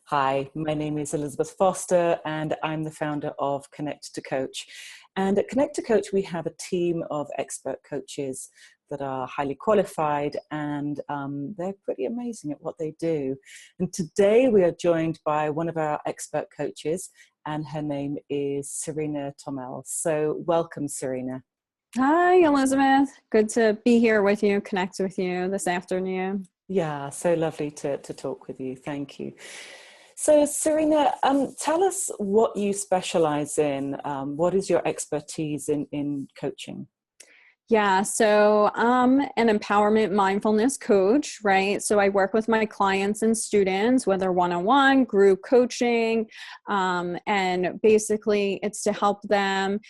Hi, my name is Elizabeth Foster and I'm the founder of Connect to Coach. And at Connect to Coach, we have a team of expert coaches that are highly qualified and they're pretty amazing at what they do. And today we are joined by one of our expert coaches and her name is Sarina Tomel. So welcome, Sarina. Hi, Elizabeth. Good to be here with you, connect with you this afternoon. Yeah, so lovely to talk with you. Thank you. So Sarina, tell us what you specialize in. What is your expertise in coaching? Yeah, so I'm an empowerment mindfulness coach, right? So I work with my clients and students, whether one-on-one, group coaching, and basically it's to help them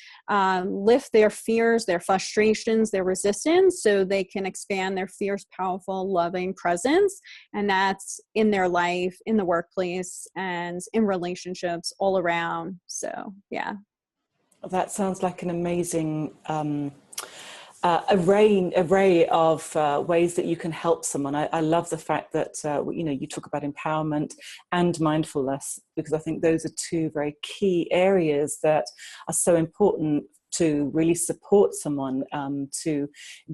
lift their fears, their frustrations, their resistance, so they can expand their fierce, powerful, loving presence. And that's in their life, in the workplace, and in relationships all around. So, yeah. That sounds like an amazing array of ways that you can help someone. I love the fact that you talk about empowerment and mindfulness, because I think those are two very key areas that are so important to really support someone to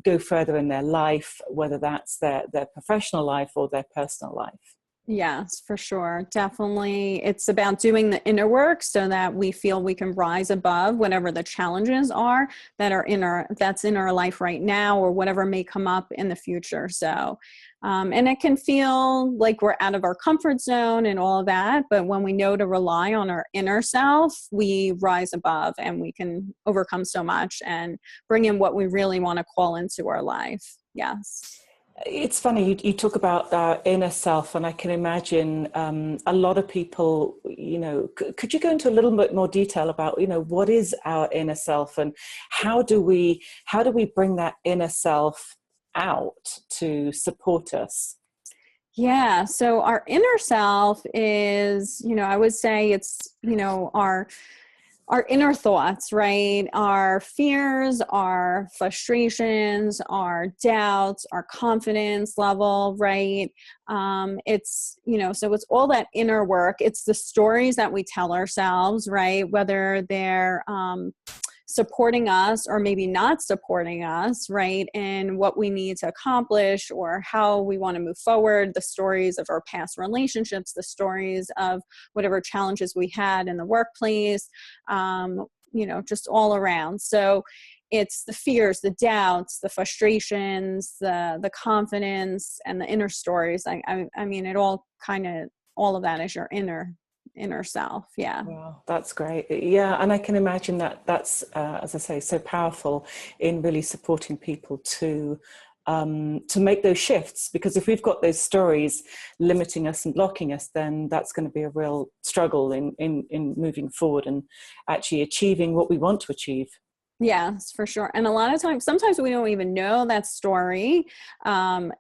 go further in their life, whether that's their professional life or their personal life. Yes, for sure. Definitely. It's about doing the inner work so that we feel we can rise above whatever the challenges are that's in our life right now, or whatever may come up in the future. So, and it can feel like we're out of our comfort zone and all of that. But when we know to rely on our inner self, we rise above and we can overcome so much and bring in what we really want to call into our life. Yes. It's funny, you talk about our inner self, and I can imagine a lot of people, could you go into a little bit more detail about, what is our inner self and how do we bring that inner self out to support us? Yeah. So our inner self is, I would say it's, our inner thoughts, right? Our fears, our frustrations, our doubts, our confidence level, right? So it's all that inner work. It's the stories that we tell ourselves, right? Whether they're supporting us or maybe not supporting us, right? And what we need to accomplish or how we want to move forward, the stories of our past relationships, the stories of whatever challenges we had in the workplace, just all around. So it's the fears, the doubts, the frustrations, the confidence, and the inner stories. I mean, all of that is your inner self. Yeah. Wow, that's great. Yeah, and I can imagine that's as I say, so powerful in really supporting people to make those shifts, because if we've got those stories limiting us and blocking us, then that's going to be a real struggle in moving forward and actually achieving what we want to achieve. Yes, for sure. And a lot of times, sometimes we don't even know that story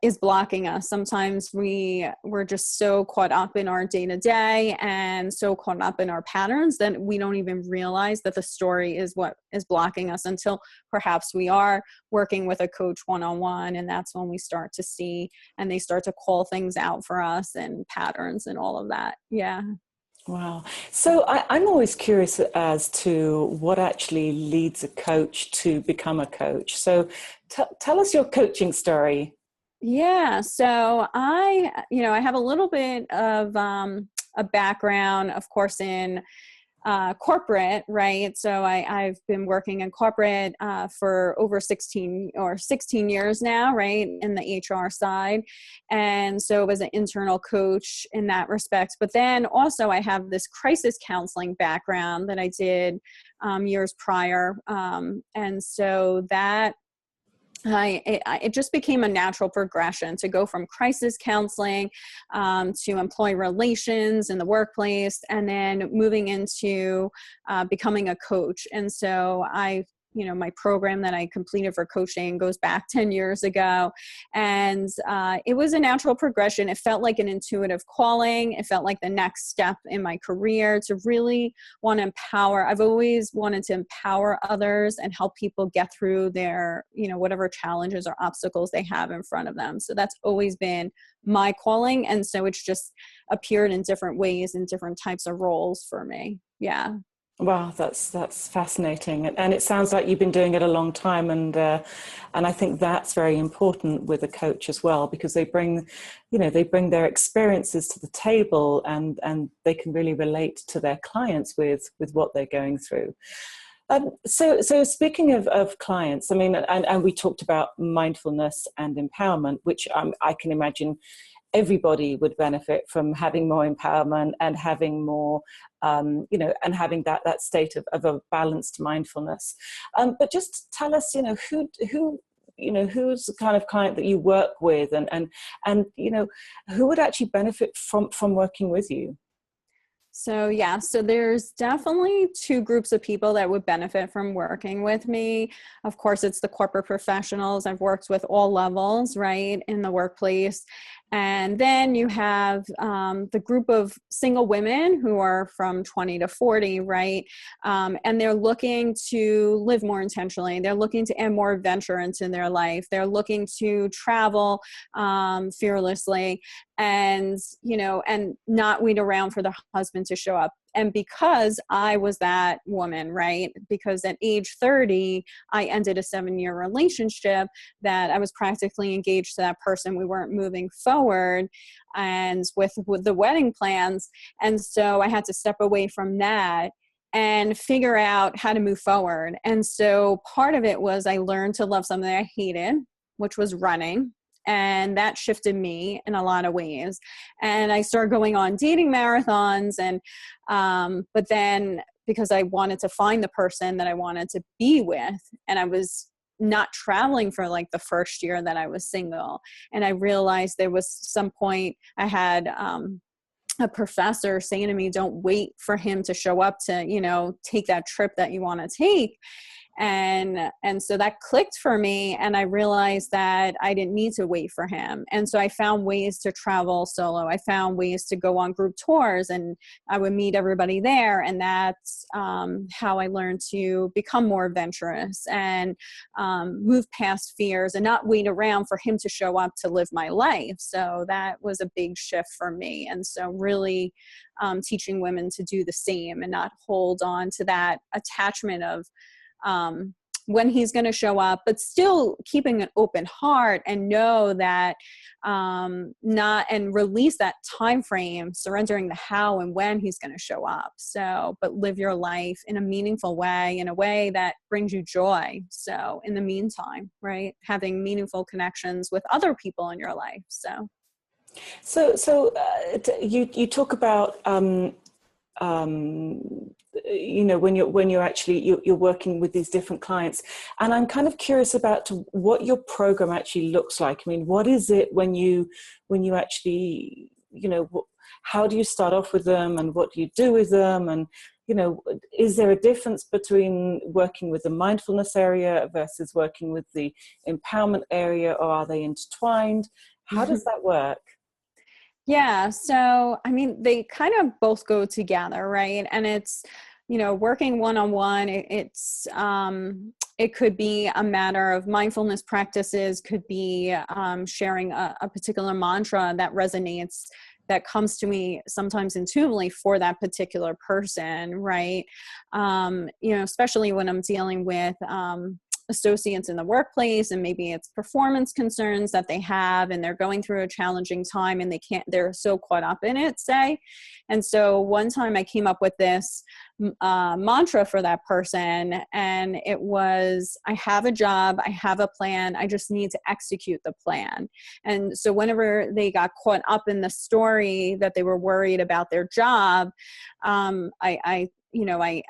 is blocking us. Sometimes we're just so caught up in our day to day and so caught up in our patterns that we don't even realize that the story is what is blocking us until perhaps we are working with a coach one-on-one. And that's when we start to see, and they start to call things out for us and patterns and all of that. Yeah. Wow. So I'm always curious as to what actually leads a coach to become a coach. So tell us your coaching story. Yeah. So I have a little bit of a background, of course, in corporate, right? So I've been working in corporate for over 16 years now, right? In the HR side. And so as an internal coach in that respect. But then also I have this crisis counseling background that I did years prior. And so that it just became a natural progression to go from crisis counseling to employee relations in the workplace, and then moving into becoming a coach. And so I my program that I completed for coaching goes back 10 years ago. And it was a natural progression. It felt like an intuitive calling. It felt like the next step in my career to really want to empower. I've always wanted to empower others and help people get through their, whatever challenges or obstacles they have in front of them. So that's always been my calling. And so it's just appeared in different ways in different types of roles for me. Yeah. Wow, that's fascinating, and it sounds like you've been doing it a long time, and I think that's very important with a coach as well, because they bring their experiences to the table, and they can really relate to their clients with what they're going through. So speaking of clients, I mean, and we talked about mindfulness and empowerment, which I can imagine everybody would benefit from having more empowerment and having more, and having that state of a balanced mindfulness. But just tell us, who's the kind of client that you work with, and who would actually benefit from working with you? So there's definitely two groups of people that would benefit from working with me. Of course, it's the corporate professionals. I've worked with all levels, right, in the workplace. And then you have the group of single women who are from 20 to 40, right? And they're looking to live more intentionally. They're looking to add more adventure into their life. They're looking to travel fearlessly, and not wait around for the husband to show up. And because I was that woman, right? Because at age 30, I ended a 7-year relationship that I was practically engaged to that person. We weren't moving forward, and with the wedding plans. And so I had to step away from that and figure out how to move forward. And so part of it was I learned to love something I hated, which was running. And that shifted me in a lot of ways. And I started going on dating marathons, and but then because I wanted to find the person that I wanted to be with, and I was not traveling for like the first year that I was single. And I realized there was some point I had a professor saying to me, don't wait for him to show up to, take that trip that you want to take. And so that clicked for me, and I realized that I didn't need to wait for him. And so I found ways to travel solo. I found ways to go on group tours, and I would meet everybody there. And that's how I learned to become more adventurous and move past fears and not wait around for him to show up to live my life. So that was a big shift for me. And so really teaching women to do the same and not hold on to that attachment of when he's going to show up, but still keeping an open heart, and know that and release that time frame, surrendering the how and when he's going to show up. So, but live your life in a meaningful way, in a way that brings you joy. So in the meantime, right, having meaningful connections with other people in your life. So you talk about when you're working with these different clients, and I'm kind of curious about what your program actually looks like. I mean, what is it when you actually, how do you start off with them, and what do you do with them? And is there a difference between working with the mindfulness area versus working with the empowerment area, or are they intertwined? How does that work? Yeah. So, I mean, they kind of both go together, right? And it's, working one-on-one, it could be a matter of mindfulness practices, could be sharing a particular mantra that resonates, that comes to me sometimes intuitively for that particular person, right? Especially when I'm dealing with associates in the workplace, and maybe it's performance concerns that they have, and they're going through a challenging time, and they're so caught up in it, say. And so one time I came up with this mantra for that person, and it was, I have a job, I have a plan, I just need to execute the plan. And so whenever they got caught up in the story that they were worried about their job, I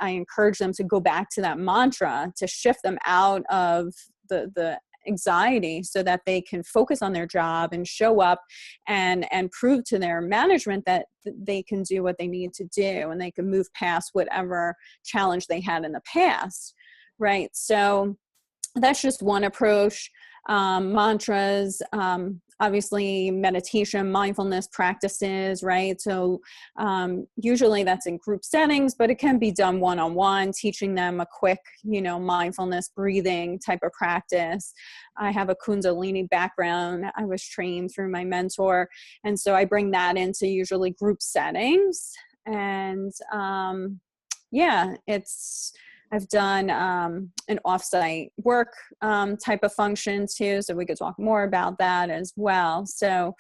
encourage them to go back to that mantra, to shift them out of the anxiety, so that they can focus on their job and show up and prove to their management that they can do what they need to do, and they can move past whatever challenge they had in the past. right? So that's just one approach. Mantras, obviously meditation, mindfulness practices, right? So usually that's in group settings, but it can be done one-on-one, teaching them a quick, mindfulness breathing type of practice. I have a Kundalini background. I was trained through my mentor. And so I bring that into usually group settings. And I've done an offsite work type of function too, so we could talk more about that as well. So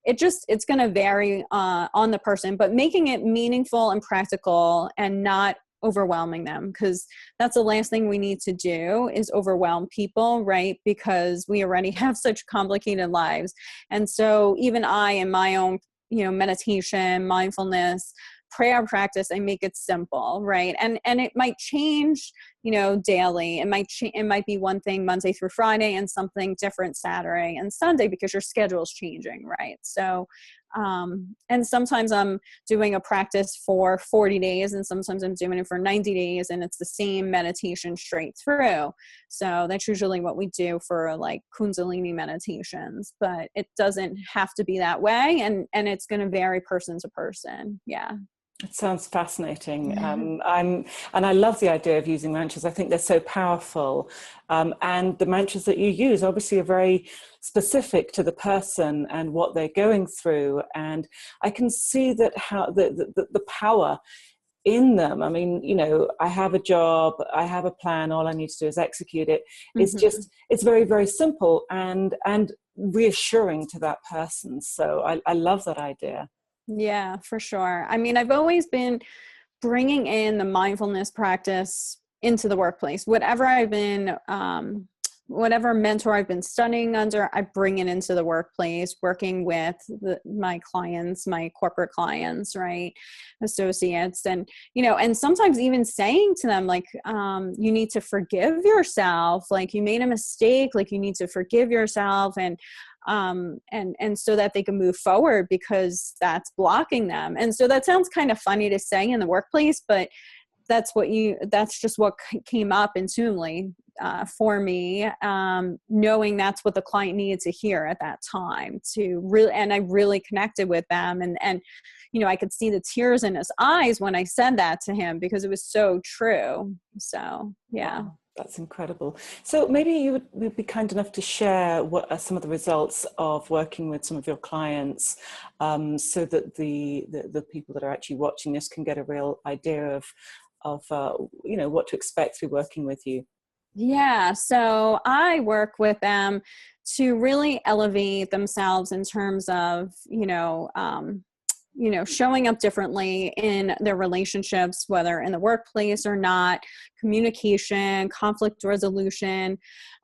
it's going to vary on the person, but making it meaningful and practical and not overwhelming them, because that's the last thing we need to do is overwhelm people, right? Because we already have such complicated lives. And so even I, in my own, meditation, mindfulness, prayer practice, I make it simple, right? And it might change, daily. It might be one thing Monday through Friday and something different Saturday and Sunday because your schedule is changing, right? So, and sometimes I'm doing a practice for 40 days and sometimes I'm doing it for 90 days and it's the same meditation straight through. So that's usually what we do for like Kundalini meditations, but it doesn't have to be that way. And it's going to vary person to person. Yeah. It sounds fascinating. And I love the idea of using mantras. I think they're so powerful. And the mantras that you use obviously are very specific to the person and what they're going through. And I can see that how the power in them. I mean, I have a job, I have a plan, all I need to do is execute it. It's just, it's very, very simple and reassuring to that person. So I love that idea. Yeah, for sure. I mean, I've always been bringing in the mindfulness practice into the workplace. Whatever mentor I've been studying under, I bring it into the workplace, working with my clients, my corporate clients, right? Associates. And, and sometimes even saying to them, like, you need to forgive yourself. Like you made a mistake, like you need to forgive yourself. And so that they can move forward because that's blocking them. And so that sounds kind of funny to say in the workplace, but that's just what came up intuitively for me, knowing that's what the client needed to hear at that time and I really connected with them. And I could see the tears in his eyes when I said that to him because it was so true. So, yeah. Wow. That's incredible. So maybe you would be kind enough to share what are some of the results of working with some of your clients, so that the people that are actually watching this can get a real idea of what to expect through working with you. Yeah. So I work with them to really elevate themselves in terms of, showing up differently in their relationships, whether in the workplace or not, communication, conflict resolution,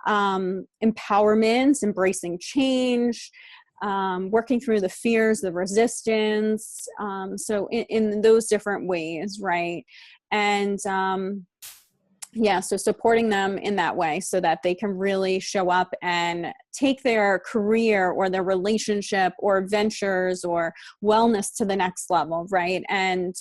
empowerment, embracing change, working through the fears, the resistance. So in those different ways, right? And, so supporting them in that way so that they can really show up and take their career or their relationship or ventures or wellness to the next level, right? And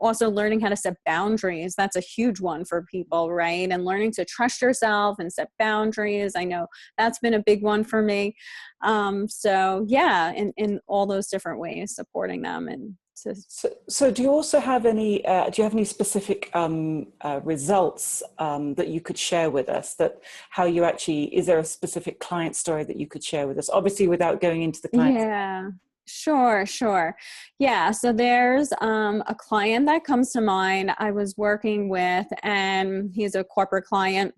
also learning how to set boundaries. That's a huge one for people, right? And learning to trust yourself and set boundaries. I know that's been a big one for me. In all those different ways, supporting them and So do you also have any specific results that you could share with us, is there a specific client story that you could share with us, obviously without going into the client? Yeah, sure. Yeah. So there's a client that comes to mind I was working with, and he's a corporate client.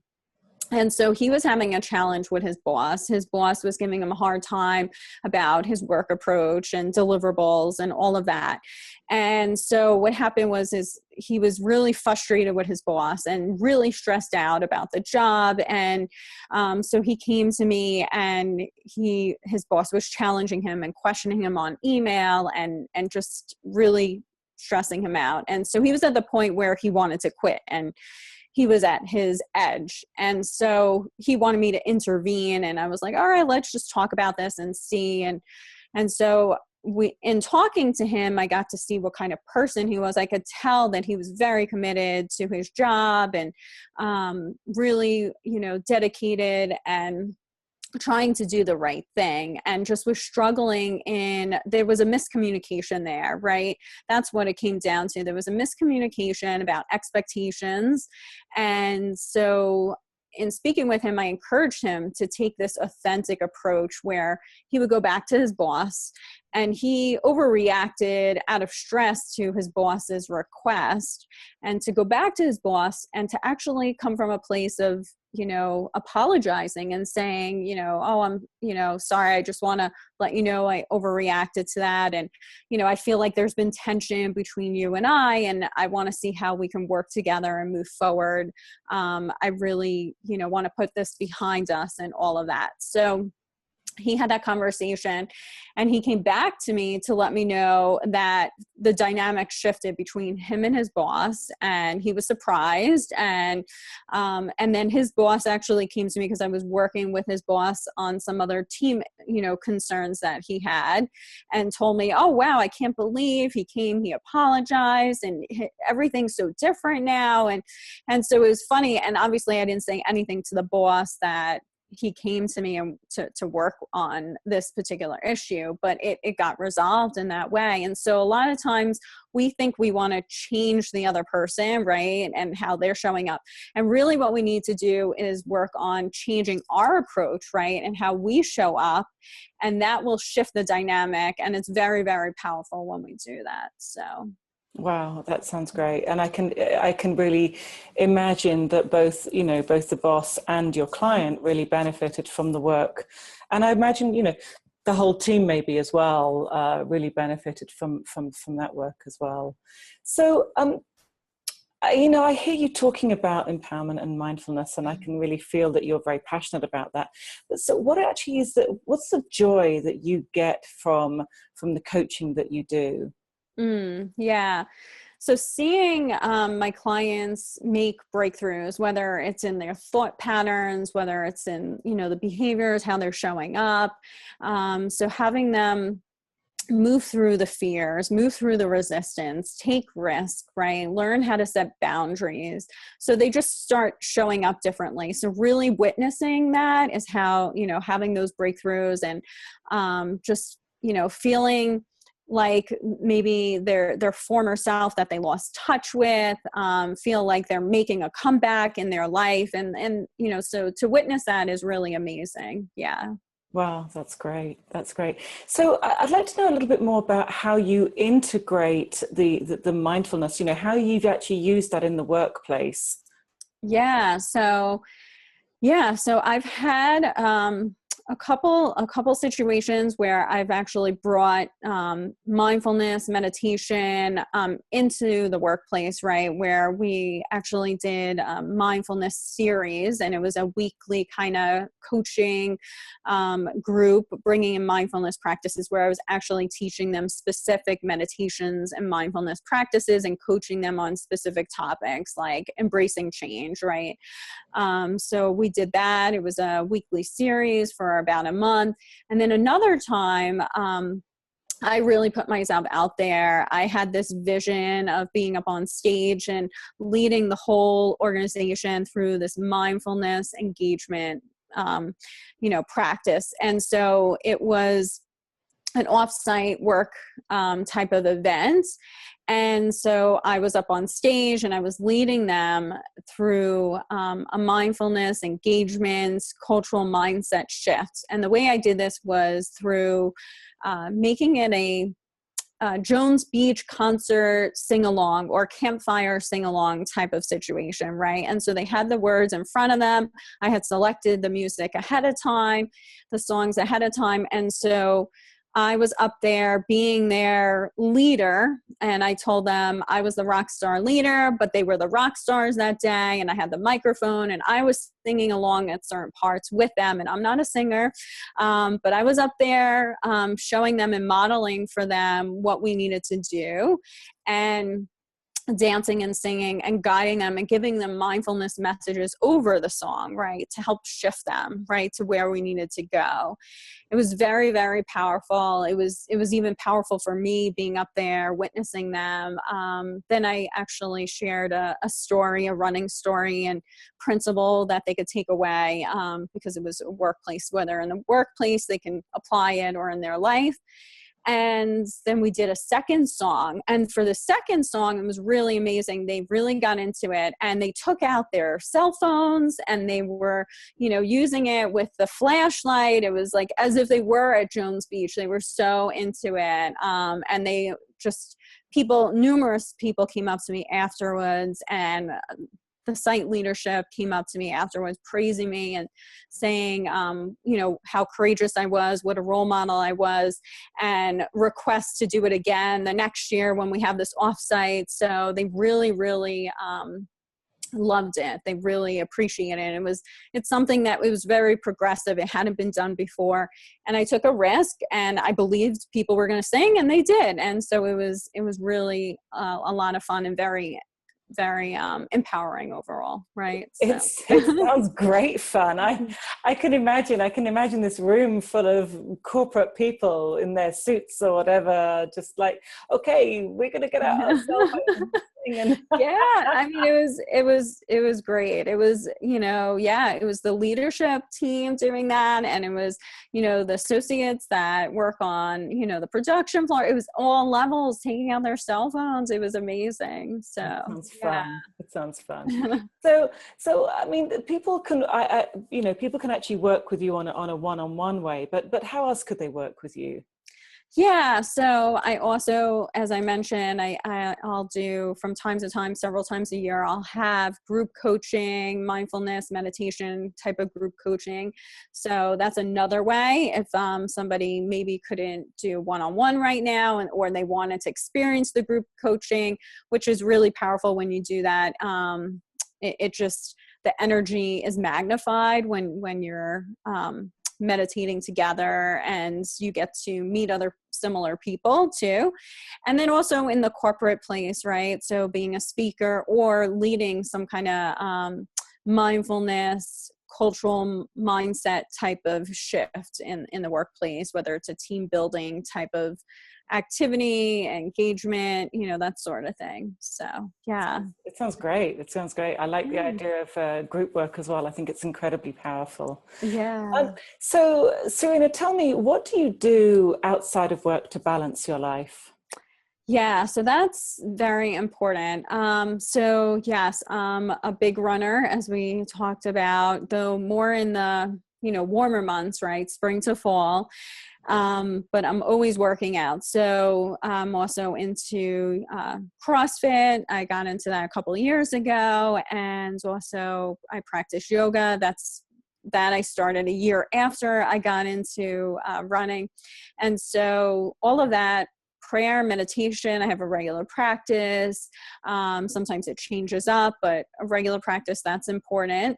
And so he was having a challenge with his boss. His boss was giving him a hard time about his work approach and deliverables and all of that. And so what happened was he was really frustrated with his boss and really stressed out about the job. And so he came to me, and his boss was challenging him and questioning him on email and just really stressing him out. And so he was at the point where he wanted to quit, and he was at his edge. And so he wanted me to intervene. And I was like, all right, let's just talk about this and see. And so in talking to him, I got to see what kind of person he was. I could tell that he was very committed to his job and really, dedicated and trying to do the right thing, and just was struggling there was a miscommunication there, right? That's what it came down to. There was a miscommunication about expectations. And so in speaking with him, I encouraged him to take this authentic approach where he would go back to his boss, and he overreacted out of stress to his boss's request, and to go back to his boss and to actually come from a place of, apologizing and saying, oh, I'm, sorry, I just want to let you know I overreacted to that. And, I feel like there's been tension between you and I want to see how we can work together and move forward. I really, want to put this behind us and all of that. So he had that conversation, and he came back to me to let me know that the dynamic shifted between him and his boss, and he was surprised. And then his boss actually came to me because I was working with his boss on some other team, concerns that he had, and told me, oh, wow, I can't believe he came, he apologized, and everything's so different now. And so it was funny. And obviously I didn't say anything to the boss that he came to me and to work on this particular issue, but it got resolved in that way. And so a lot of times we think we want to change the other person, right? And how they're showing up. And really what we need to do is work on changing our approach, right? And how we show up, and that will shift the dynamic. And it's very, very powerful when we do that. So. Wow, that sounds great. And I can really imagine that both the boss and your client really benefited from the work. And I imagine, the whole team maybe as well really benefited from that work as well. So, I hear you talking about empowerment and mindfulness, and I can really feel that you're very passionate about that. But so what actually what's the joy that you get from the coaching that you do? Yeah. So seeing my clients make breakthroughs, whether it's in their thought patterns, whether it's in, the behaviors, how they're showing up. So having them move through the fears, move through the resistance, take risk, right? Learn how to set boundaries. So they just start showing up differently. So really witnessing that is how, having those breakthroughs and just, feeling like maybe their former self that they lost touch with, feel like they're making a comeback in their life. And so to witness that is really amazing. Yeah. Wow, that's great. That's great. So I'd like to know a little bit more about how you integrate the mindfulness, how you've actually used that in the workplace. Yeah. So I've had, a couple situations where I've actually brought mindfulness, meditation into the workplace, right? Where we actually did a mindfulness series, and it was a weekly kind of coaching group bringing in mindfulness practices, where I was actually teaching them specific meditations and mindfulness practices and coaching them on specific topics like embracing change, right? So we did that. It was a weekly series for about a month. And then another time, I really put myself out there. I had this vision of being up on stage and leading the whole organization through this mindfulness engagement, practice. And so it was an offsite work type of event. And so I was up on stage and I was leading them through a mindfulness engagement, cultural mindset shift. And the way I did this was through making it a Jones Beach concert sing-along or campfire sing-along type of situation, right? And so they had the words in front of them. I had selected the music ahead of time, the songs ahead of time. And so I was up there being their leader, and I told them I was the rock star leader, but they were the rock stars that day, and I had the microphone, and I was singing along at certain parts with them, and I'm not a singer, but I was up there showing them and modeling for them what we needed to do. And dancing and singing and guiding them and giving them mindfulness messages over the song, right, to help shift them, right, to where we needed to go. It was very, very powerful. It was even powerful for me being up there, witnessing them. Then I actually shared a story, a running story and principle that they could take away, because it was a workplace, whether in the workplace they can apply it or in their life. And then we did a second song. And for the second song, it was really amazing. They really got into it and they took out their cell phones and they were, using it with the flashlight. It was like as if they were at Jones Beach. They were so into it. And they just, numerous people came up to me afterwards, and the site leadership came up to me afterwards praising me and saying, how courageous I was, what a role model I was, and requests to do it again the next year when we have this offsite. So they really, really loved it. They really appreciated it. It's something that was very progressive. It hadn't been done before. And I took a risk and I believed people were going to sing, and they did. And so it was really a lot of fun and very empowering overall, right? So. It sounds great fun. I can imagine this room full of corporate people in their suits or whatever, just like, okay, we're gonna get out our cell phones. Yeah, I mean, it was great. It was, it was the leadership team doing that, and it was, the associates that work on, the production floor. It was all levels taking out their cell phones. It was amazing. So it sounds fun. So I mean, people can people can actually work with you on a one-on-one way, but how else could they work with you? Yeah. So I also, as I mentioned, I'll do from time to time, several times a year, I'll have group coaching, mindfulness, meditation type of group coaching. So that's another way if somebody maybe couldn't do one-on-one right now, or they wanted to experience the group coaching, which is really powerful when you do that. It just, the energy is magnified when you're meditating together, and you get to meet other similar people too. And then also in the corporate place, right? So being a speaker or leading some kind of mindfulness, cultural mindset type of shift in the workplace, whether it's a team building type of activity, engagement, that sort of thing. So, yeah. It sounds great. I like the idea of group work as well. I think it's incredibly powerful. Yeah. So, Sarina, tell me, what do you do outside of work to balance your life? Yeah, so that's very important. So yes, a big runner, as we talked about, though more in the, warmer months, right? Spring to fall. But I'm always working out. So I'm also into CrossFit. I got into that a couple of years ago. And also I practice yoga. That I started a year after I got into running. And so all of that, prayer, meditation, I have a regular practice. Sometimes it changes up, but a regular practice, that's important.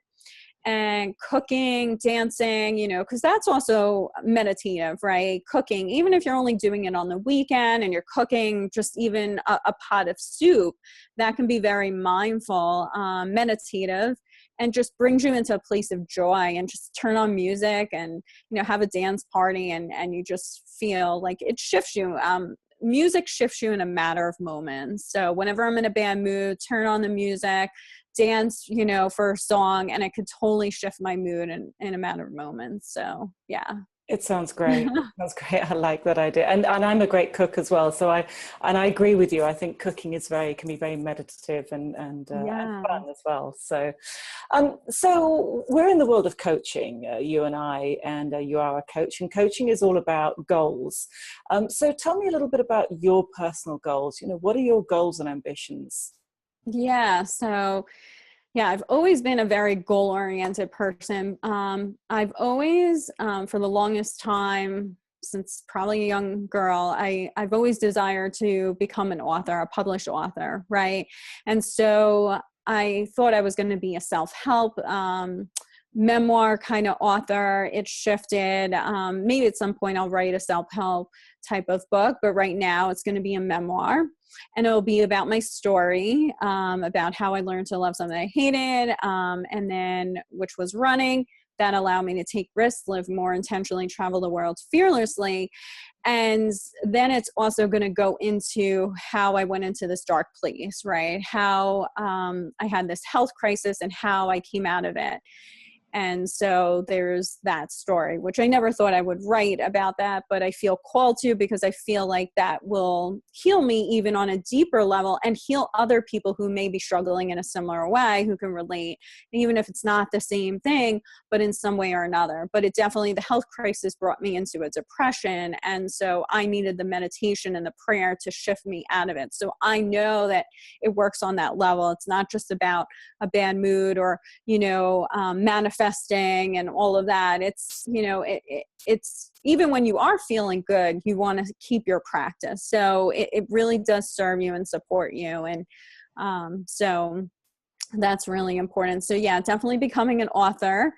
And cooking, dancing, because that's also meditative, right? Cooking, even if you're only doing it on the weekend and you're cooking just even a pot of soup, that can be very mindful, meditative, and just brings you into a place of joy. And just turn on music and, have a dance party, and you just feel like it shifts you. Music shifts you in a matter of moments. So whenever I'm in a bad mood, turn on the music, dance, for a song, and it could totally shift my mood in a matter of moments. So, yeah. It sounds great. I like that idea. And I'm a great cook as well. So I agree with you. I think cooking can be very meditative and fun as well. So, so we're in the world of coaching, you and I, and you are a coach, and coaching is all about goals. So tell me a little bit about your personal goals. What are your goals and ambitions? Yeah. So, yeah, I've always been a very goal-oriented person. I've always, for the longest time, since probably a young girl, I've always desired to become an author, a published author, right? And so I thought I was going to be a self-help memoir kind of author. It shifted. Maybe at some point I'll write a self-help type of book, but right now it's going to be a memoir, and it'll be about my story, about how I learned to love something I hated, and then which was running. That allowed me to take risks, live more intentionally, travel the world fearlessly. And then it's also going to go into how I went into this dark place, right? How I had this health crisis and how I came out of it. And so there's that story, which I never thought I would write about that, but I feel called to because I feel like that will heal me even on a deeper level and heal other people who may be struggling in a similar way, who can relate, even if it's not the same thing, but in some way or another. But it definitely, the health crisis brought me into a depression. And so I needed the meditation and the prayer to shift me out of it. So I know that it works on that level. It's not just about a bad mood or, manifesting and all of that. It's, it's even when you are feeling good, you want to keep your practice. So it really does serve you and support you. And so that's really important. So yeah, definitely becoming an author.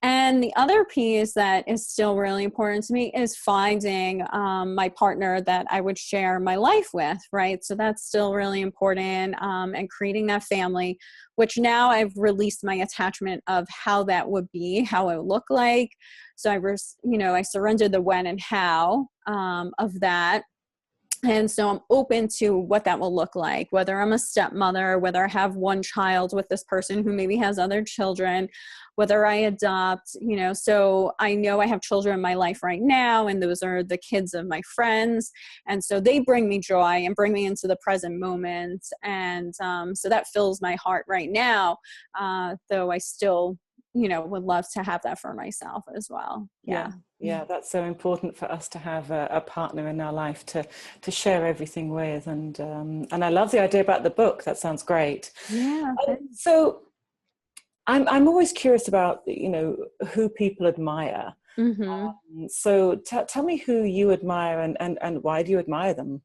And the other piece that is still really important to me is finding my partner that I would share my life with, right? So that's still really important, and creating that family, which now I've released my attachment of how that would be, how it would look like. So I surrendered the when and how of that. And so I'm open to what that will look like, whether I'm a stepmother, whether I have one child with this person who maybe has other children, whether I adopt, so I know I have children in my life right now, and those are the kids of my friends. And so they bring me joy and bring me into the present moment. And so that fills my heart right now, though I still, would love to have that for myself as well. Yeah. Yeah, that's so important for us to have a partner in our life to share everything with, and I love the idea about the book. That sounds great. Yeah. So I'm always curious about who people admire. Mm-hmm. So tell me who you admire and why do you admire them?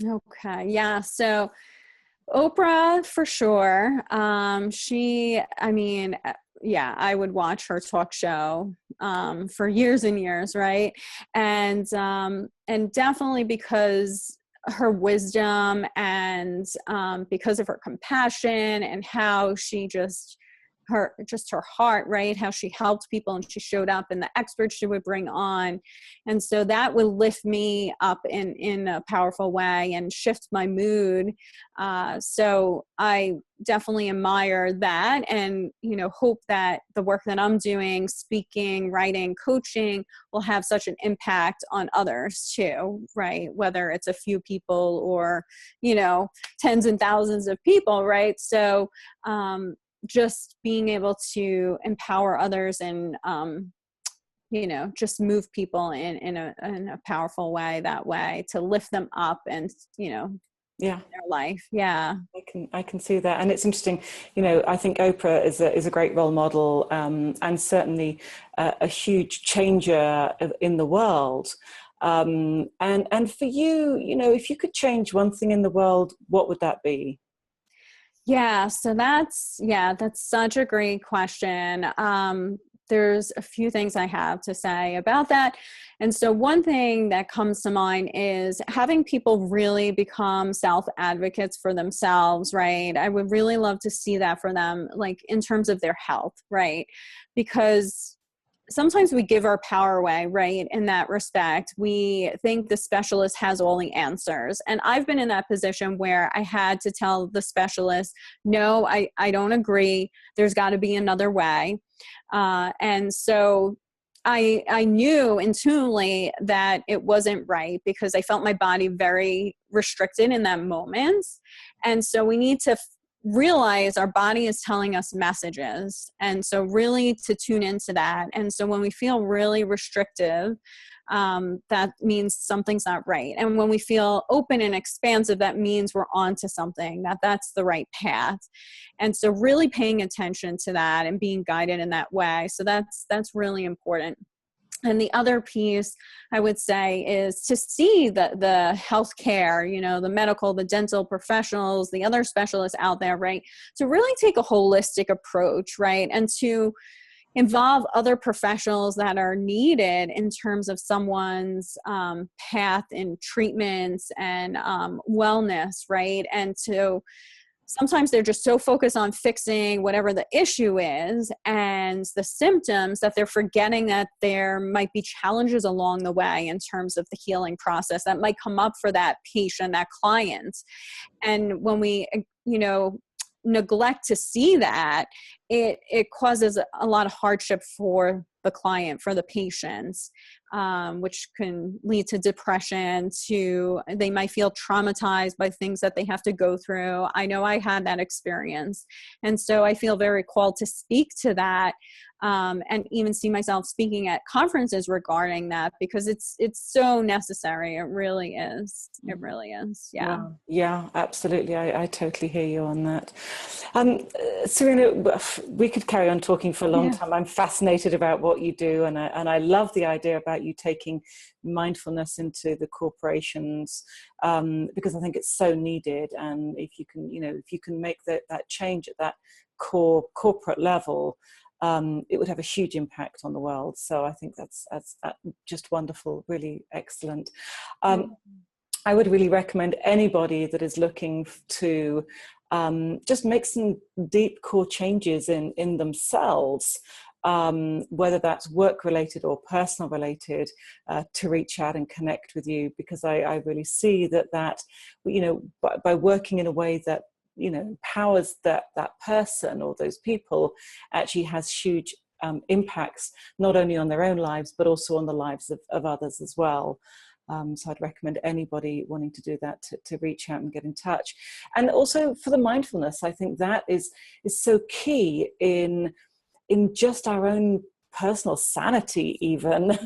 Okay. Yeah. So Oprah for sure. I would watch her talk show for years and years, right? And definitely because her wisdom and because of her compassion and how she her heart, right? How she helped people and she showed up and the experts she would bring on. And so that would lift me up in a powerful way and shift my mood. So I definitely admire that and, hope that the work that I'm doing, speaking, writing, coaching will have such an impact on others too, right? Whether it's a few people or, tens and thousands of people, right? So, just being able to empower others and, just move people in a powerful way, that way to lift them up and, their life. Yeah. I can see that. And it's interesting, I think Oprah is a great role model, and certainly a huge changer in the world. And for you, if you could change one thing in the world, what would that be? Yeah, so that's such a great question. There's a few things I have to say about that. And so one thing that comes to mind is having people really become self-advocates for themselves, right? I would really love to see that for them, like in terms of their health, right? Because sometimes we give our power away, right? In that respect, we think the specialist has all the answers. And I've been in that position where I had to tell the specialist, no, I don't agree. There's got to be another way. And so I knew intuitively that it wasn't right because I felt my body very restricted in that moment. And so we need to realize our body is telling us messages. And so really to tune into that. And so when we feel really restrictive, that means something's not right. And when we feel open and expansive, that means we're onto something, that's the right path. And so really paying attention to that and being guided in that way. So that's really important. And the other piece I would say is to see the healthcare, the medical, the dental professionals, the other specialists out there, right? To really take a holistic approach, right? And to, involve other professionals that are needed in terms of someone's path in treatments and wellness, right? And to sometimes they're just so focused on fixing whatever the issue is and the symptoms that they're forgetting that there might be challenges along the way in terms of the healing process that might come up for that patient, that client. And when we, neglect to see that, it causes a lot of hardship for the client, for the patients, which can lead to depression, they might feel traumatized by things that they have to go through. I know I had that experience. And so I feel very called to speak to that, and even see myself speaking at conferences regarding that, because it's so necessary. It really is. It really is. Yeah. Wow. Yeah, absolutely. I totally hear you on that. Sarina, we could carry on talking for a long time. I'm fascinated about what you do, and I love the idea about you taking mindfulness into the corporations, because I think it's so needed. And if you can make that change at that core corporate level, it would have a huge impact on the world. So I think that's just wonderful, really excellent. I would really recommend anybody that is looking to just make some deep core changes in themselves, whether that's work related or personal related, to reach out and connect with you, because I really see that by working in a way that empowers that person or those people, actually has huge impacts, not only on their own lives, but also on the lives of others as well. So I'd recommend anybody wanting to do that to reach out and get in touch. And also for the mindfulness, I think that is so key in just our own personal sanity even.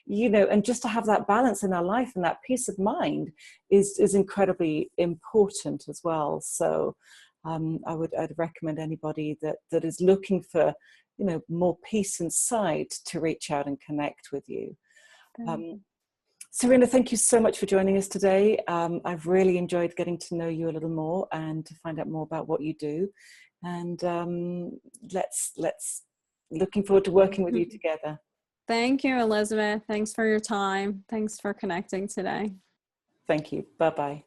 And just to have that balance in our life and that peace of mind is incredibly important as well. So I'd recommend anybody that is looking for more peace inside to reach out and connect with you. Sarina, thank you so much for joining us today. I've really enjoyed getting to know you a little more and to find out more about what you do. And let's looking forward to working with you together. Thank you, Elizabeth. Thanks for your time. Thanks for connecting today. Thank you. Bye-bye.